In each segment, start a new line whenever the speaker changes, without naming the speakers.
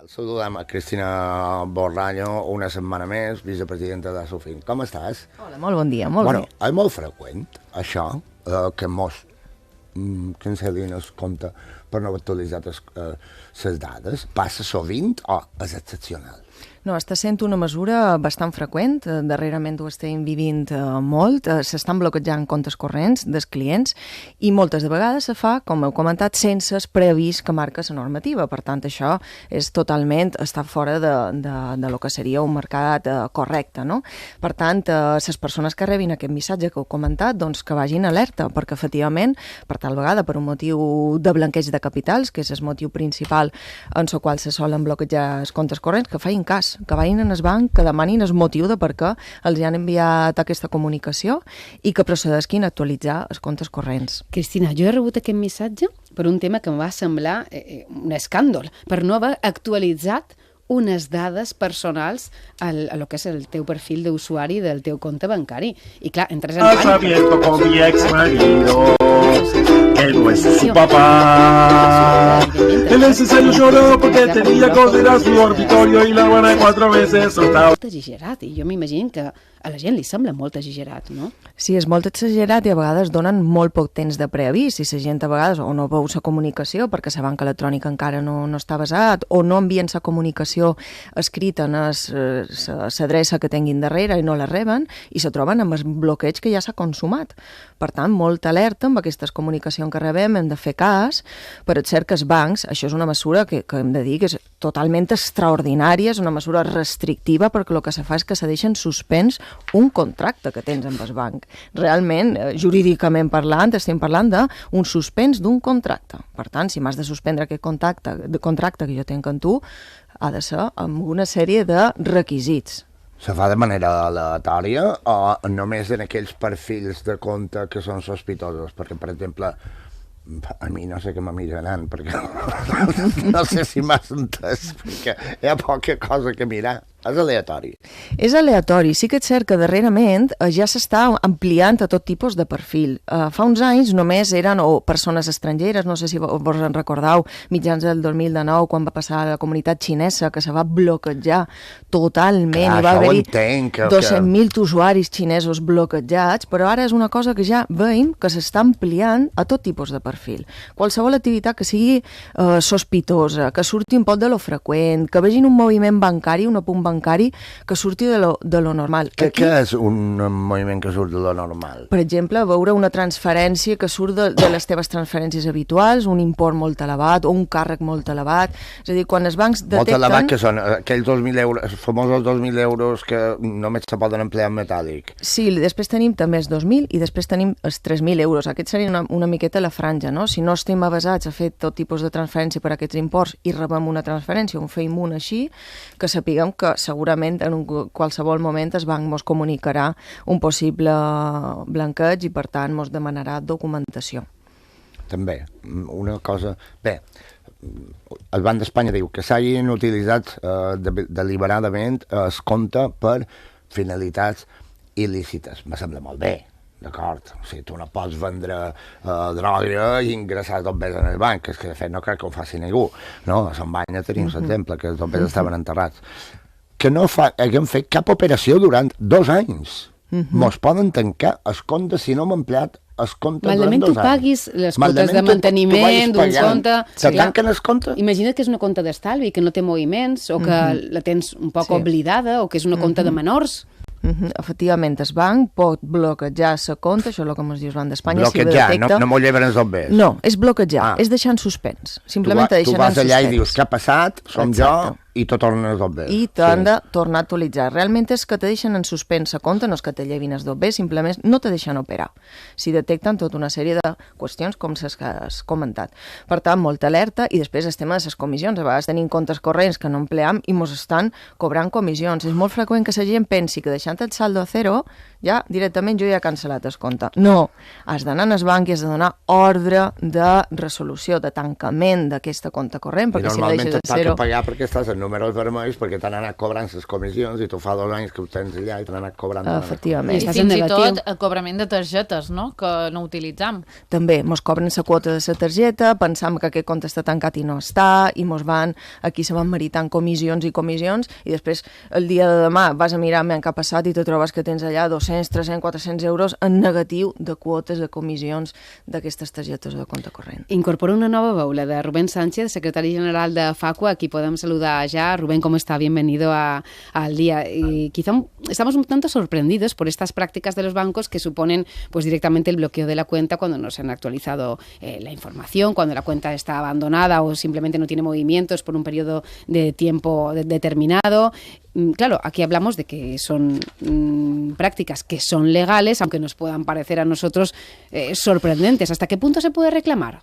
Saludem a Cristina Borrallo una setmana més, vicepresidenta de Sofin. Com estàs?
Hola, molt bon dia, molt bé.
És molt freqüent, això, que mos cancel·lin el compte per no haver actualitzat les dades. Passa sovint o és excepcional?
No, està sent una mesura bastant freqüent, darrerament ho estem vivint molt, s'estan bloquejant comptes corrents dels clients i moltes de vegades se fa, com heu comentat, sense el preavís que marca la normativa. Per tant, això és totalment, està fora de lo que seria un mercat correcte, no? Per tant, les persones que rebin aquest missatge que heu comentat, doncs que vagin alerta, perquè efectivament, per tal vegada, per un motiu de blanqueig de capitals, que és el motiu principal en el qual se solen bloquejar els comptes corrents, que facin cas, que vagin en el banc, que demanin el motiu de per què els han enviat aquesta comunicació i que procedisquin a actualitzar els comptes corrents.
Cristina, jo he rebut aquest missatge per un tema que em va semblar un escàndol, per no haver actualitzat unes dades personals a lo que és el teu perfil d'usuari del teu compte bancari. I clar, entres en
Has abierto con mi ex marido, que no es su papá. El necesario lloró porque tenía condenado su dormitorio y la guarda 4 veces soltado.
Molt exagerat, i jo m'imagino que a la gent li sembla molt exagerat, no?
Sí, és molt exagerat i a vegades donen molt poc temps de preavís i la gent a vegades o no veu la comunicació perquè la banca electrònica encara no està basat o no envien la comunicació escrita en l'adreça que tinguin darrere i no la reben i se troben amb el bloqueig que ja s'ha consumat. Per tant, molta alerta amb aquestes comunicacions que rebem, hem de fer cas, però és cert que els bancs, això és una mesura que hem de dir que és totalment extraordinària, és una mesura restrictiva perquè el que se fa és que se deixen suspens un contracte que tens amb el banc. Realment, jurídicament parlant, estem parlant d'un suspens d'un contracte. Per tant, si m'has de suspendre aquest contracte que jo tinc amb tu, ha de ser amb una sèrie de requisits.
Se fa de manera aleatòria o només en aquells perfils de compte que són sospitosos? Perquè, per exemple, a mi no sé què me miraran, perquè no sé si m'has entès, perquè hi ha poca cosa que mirar. És aleatori.
És aleatori. Sí que és cert que darrerament ja s'està ampliant a tot tipus de perfil. Fa uns anys només eren persones estrangeres, no sé si vos en recordeu, mitjans del 2019, quan va passar a la comunitat xinesa, que se va bloquejar totalment.
Clar,
i va haver-hi 200.000 usuaris xinesos bloquejats, però ara és una cosa que ja veiem que s'està ampliant a tot tipus de perfil. Qualsevol activitat que sigui sospitosa, que surti un poc de lo freqüent, que vegin un moviment bancari, un apunt bancari que surti de lo normal.
Què és un moviment que surt de lo normal?
Per exemple, veure una transferència que surt de les teves transferències habituals, un import molt elevat o un càrrec molt elevat. És a dir, quan els bancs detecten...
Molt elevat, que són aquells 2.000 euros, els famosos 2.000 euros que només se poden emplear en metàl·lic.
Sí, després tenim també els 2.000 i després tenim els 3.000 euros. Aquest seria una miqueta la franja, no? Si no estem avasats a fer tot tipus de transferència per aquests imports i rebem una transferència o en feim una així, que sapiguem que segurament en qualsevol moment el banc ens comunicarà un possible blanqueig i per tant ens demanarà documentació.
També, una cosa... Bé, el Banc d'Espanya diu que s'hagin utilitzat deliberadament el compte per finalitats il·lícites. Me sembla molt bé, d'acord? O sigui, tu no pots vendre droga i ingressar tot bé en el banc, que de fet no crec que ho faci ningú, no? A Sant Banya tenim l'exemple, que tot bé estaven enterrats. Que no haguem fet cap operació durant 2 anys. Mos poden tancar els comptes si no hem empleat els comptes durant 2 anys.
Malament tu paguis les quotes de manteniment d'un compte.
Se tanquen els comptes?
Imagina't que és una compte d'estalvi, que no té moviments, o que la tens un poc oblidada, o que és una compte de menors.
Efectivament, el banc pot bloquejar la compte, això és el que ens diu el Banc d'Espanya.
Bloquejar, no m'ho lleven els bombers.
No, és bloquejar, és deixar en suspens. Simplement te deixen en suspens.
Tu vas allà i dius, què ha passat? Som jo, i te tornen els bombers.
I t'han de tornar a actualitzar. Realment és que te deixen en suspens a compte, no és que te llevin els bombers, simplement no te deixen operar. Si detecten tota una sèrie de qüestions com s'has comentat. Per tant, molta alerta, i després el tema de les comissions. A vegades tenim comptes corrents que no empleam i ens estan cobrant comissions. És molt freqüent que la gent pensi que deixant el saldo a zero ja directament jo ja he cancel·lat el compte. No, has d'anar al banc i has de donar ordre de resolució, de tancament d'aquesta compte corrent, perquè si no deixes de
normalment
ser-ho...
t'ha de pagar perquè estàs en números vermells, perquè t'han anat cobrant les comissions i tu fa 2 anys que ho tens allà i t'han anat cobrant.
Efectivament.
I
I
estàs en
fins i
negatiu.
tot el cobrament de targetes, no?, que no utilitzam.
També mos cobren la quota de la targeta, pensam que aquest compte està tancat i no està, i mos van, aquí se van meritant comissions i comissions, i després el dia de demà vas a mirar què ha passat i te trobes que tens allà 200, 300, 400 euros en negatiu de quotes de comissions d'aquestes targetes de compte corrent.
Incorpora una nova veu, la de Rubén Sánchez, secretario general de Facua, aquí podemos saludar ya. Rubén, ¿cómo está? Bienvenido al día. Y quizá estamos un tanto sorprendidos por estas prácticas de los bancos que suponen pues directamente el bloqueo de la cuenta cuando no se han actualizado la información, cuando la cuenta está abandonada o simplemente no tiene movimientos por un periodo de tiempo determinado. Claro, aquí hablamos de que son prácticas que son legales, aunque nos puedan parecer a nosotros sorprendentes. ¿Hasta qué punto se puede reclamar?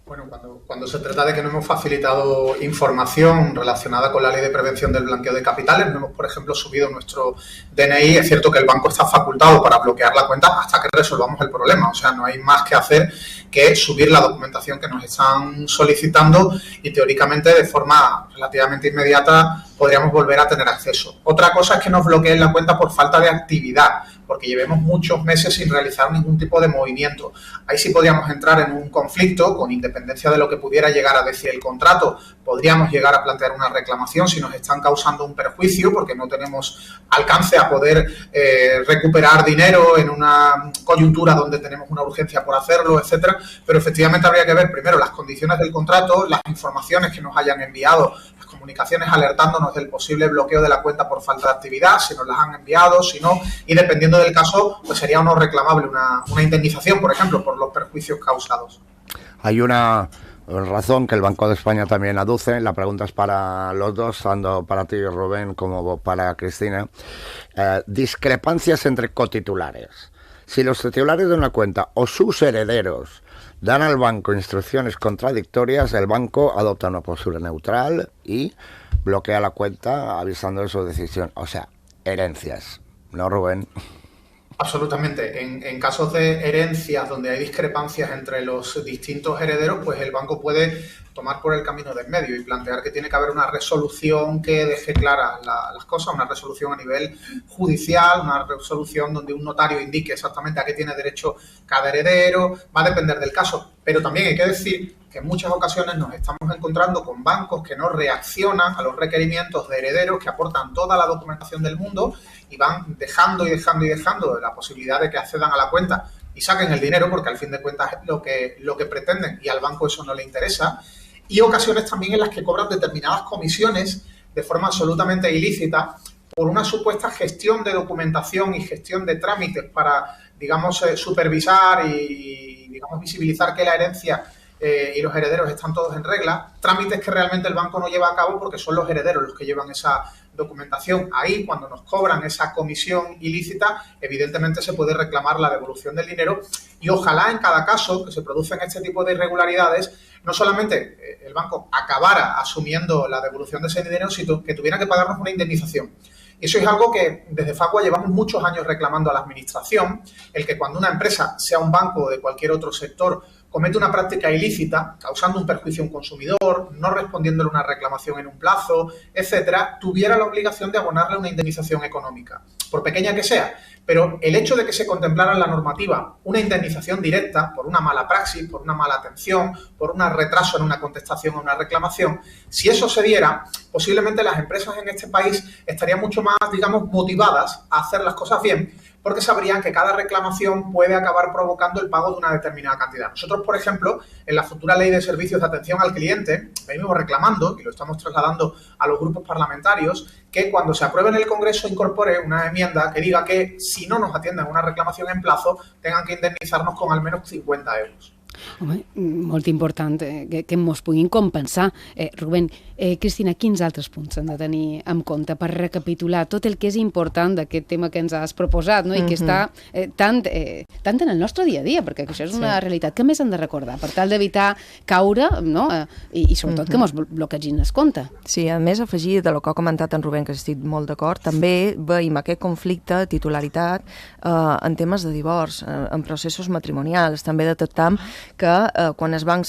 Bueno, cuando se trata de que no hemos facilitado información relacionada con la ley de prevención del blanqueo de capitales, no hemos, por ejemplo, subido nuestro DNI, es cierto que el banco está facultado para bloquear la cuenta hasta que resolvamos el problema. O sea, no hay más que hacer que subir la documentación que nos están solicitando y teóricamente de forma relativamente inmediata podríamos volver a tener acceso. Otra cosa es que nos bloqueen la cuenta por falta de actividad, porque llevemos muchos meses sin realizar ningún tipo de movimiento. Ahí sí podríamos entrar en un conflicto, con independencia de lo que pudiera llegar a decir el contrato, podríamos llegar a plantear una reclamación si nos están causando un perjuicio, porque no tenemos alcance a poder recuperar dinero en una coyuntura donde tenemos una urgencia por hacerlo, etcétera. Pero efectivamente habría que ver primero las condiciones del contrato, las informaciones que nos hayan enviado, las comunicaciones alertándonos del posible bloqueo de la cuenta por falta de actividad, si nos las han enviado, si no, y dependiendo del caso, pues sería o no reclamable una indemnización, por ejemplo, por los perjuicios causados.
Hay una razón que el Banco de España también aduce, la pregunta es para los dos, tanto para ti, Rubén, como para Cristina. Discrepancias entre cotitulares. Si los titulares de una cuenta o sus herederos dan al banco instrucciones contradictorias, el banco adopta una postura neutral y bloquea la cuenta avisando de su decisión. O sea, herencias, ¿no, Rubén?
Absolutamente. En casos de herencias donde hay discrepancias entre los distintos herederos, pues el banco puede tomar por el camino del medio y plantear que tiene que haber una resolución que deje claras las cosas, una resolución a nivel judicial, una resolución donde un notario indique exactamente a qué tiene derecho cada heredero. Va a depender del caso, pero también hay que decir que en muchas ocasiones nos estamos encontrando con bancos que no reaccionan a los requerimientos de herederos que aportan toda la documentación del mundo y van dejando la posibilidad de que accedan a la cuenta y saquen el dinero, porque al fin de cuentas es lo que pretenden y al banco eso no le interesa. Y ocasiones también en las que cobran determinadas comisiones de forma absolutamente ilícita por una supuesta gestión de documentación y gestión de trámites para, digamos, supervisar y, digamos, visibilizar que la herencia y los herederos están todos en regla, trámites que realmente el banco no lleva a cabo porque son los herederos los que llevan esa documentación. Ahí, cuando nos cobran esa comisión ilícita, evidentemente se puede reclamar la devolución del dinero y ojalá en cada caso que se producen este tipo de irregularidades, no solamente el banco acabara asumiendo la devolución de ese dinero, sino que tuviera que pagarnos una indemnización. Y eso es algo que desde Facua llevamos muchos años reclamando a la administración, el que cuando una empresa, sea un banco o de cualquier otro sector, comete una práctica ilícita, causando un perjuicio a un consumidor, no respondiéndole una reclamación en un plazo, etcétera, tuviera la obligación de abonarle una indemnización económica, por pequeña que sea. Pero el hecho de que se contemplara en la normativa una indemnización directa por una mala praxis, por una mala atención, por un retraso en una contestación o una reclamación, si eso se diera, posiblemente las empresas en este país estarían mucho más, digamos, motivadas a hacer las cosas bien, porque sabrían que cada reclamación puede acabar provocando el pago de una determinada cantidad. Nosotros, por ejemplo, en la futura Ley de Servicios de Atención al Cliente, venimos reclamando, y lo estamos trasladando a los grupos parlamentarios, que cuando se apruebe en el Congreso incorpore una enmienda que diga que si no nos atienden a una reclamación en plazo, tengan que indemnizarnos con al menos 50 euros.
Home, molt important que mos puguin compensar. Rubén, Cristina, quins altres punts s'han de tenir en compte per recapitular tot el que és important d'aquest tema que ens has proposat, no? I que està tant en el nostre dia a dia, perquè això és una realitat. Què més han de recordar per tal d'evitar caure, no? I sobretot que mos bloquegin el compte?
Sí, a més, afegir de lo que ha comentat en Rubén, que estic molt d'acord, també veiem aquest conflicte, titularitat, en temes de divorç, en processos matrimonials. També detectam que quan el banc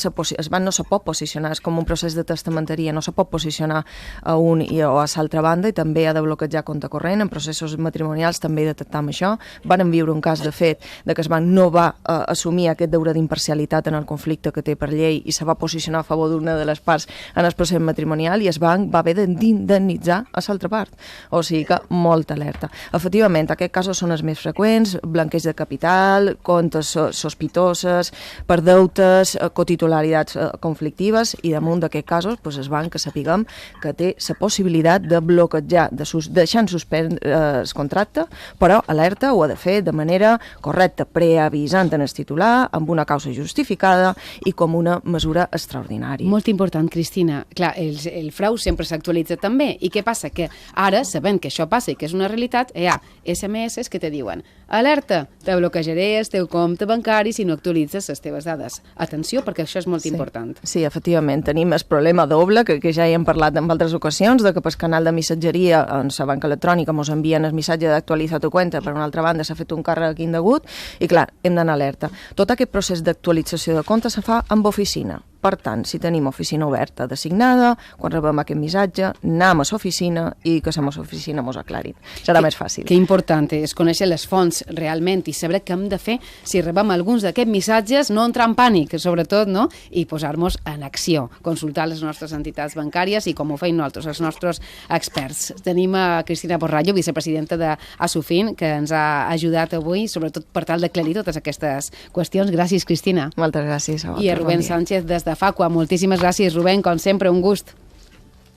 no se pot posicionar, és com un procés de testamenteria, no se pot posicionar a un o a l'altra banda, i també ha de bloquejar compte corrent. En processos matrimonials també detectam això. Van viure un cas, de fet, de que el banc no va assumir aquest deure d'imparcialitat en el conflicte que té per llei i se va posicionar a favor d'una de les parts en el procés matrimonial, i el banc va haver d'indemnitzar a l'altra part. O sigui que molta alerta. Efectivament, aquests casos són els més freqüents: blanqueig de capital, comptes sospitoses, per deutes, cotitularitats conflictives, i damunt d'aquests casos el banc, que sapiguem que té la possibilitat de bloquejar, deixant suspens el contracte, però alerta, ho ha de fer de manera correcta, preavisant en el titular, amb una causa justificada i com una mesura extraordinària.
Molt important, Cristina. Clar, el frau sempre s'actualitza també. I què passa? Que ara, sabent que això passa i que és una realitat, hi ha SMS que te diuen: alerta, te bloquejaré el teu compte bancari si no actualitzes les teves dades. Atenció, perquè això és molt important.
Sí, efectivament. Tenim el problema doble, que ja hi hem parlat en altres ocasions, de que pel canal de missatgeria en la banca electrònica ens envien el missatge d'actualitzar tu compte, per una altra banda s'ha fet un càrrec indegut, i clar, hem d'anar alerta. Tot aquest procés d'actualització de compte se fa amb oficina. Per tant, si tenim oficina oberta designada, quan rebem aquest missatge, anem a l'oficina i que la oficina mos aclarin. Serà més fàcil.
Que important és conèixer les fonts realment i saber què hem de fer si rebem alguns d'aquests missatges, no entrar en pànic, sobretot, no? I posar-nos en acció, consultar les nostres entitats bancàries i com ho feim nosaltres, els nostres experts. Tenim a Cristina Porrallo, vicepresidenta d'Asufin, que ens ha ajudat avui, sobretot per tal d'aclarir totes aquestes qüestions. Gràcies, Cristina.
Moltes gràcies.
I a Rubén Sánchez, des de Facua. Moltíssimes gràcies, Rubén, com sempre, un gust.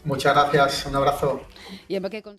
Muchas gracias, un abrazo.
I amb aquest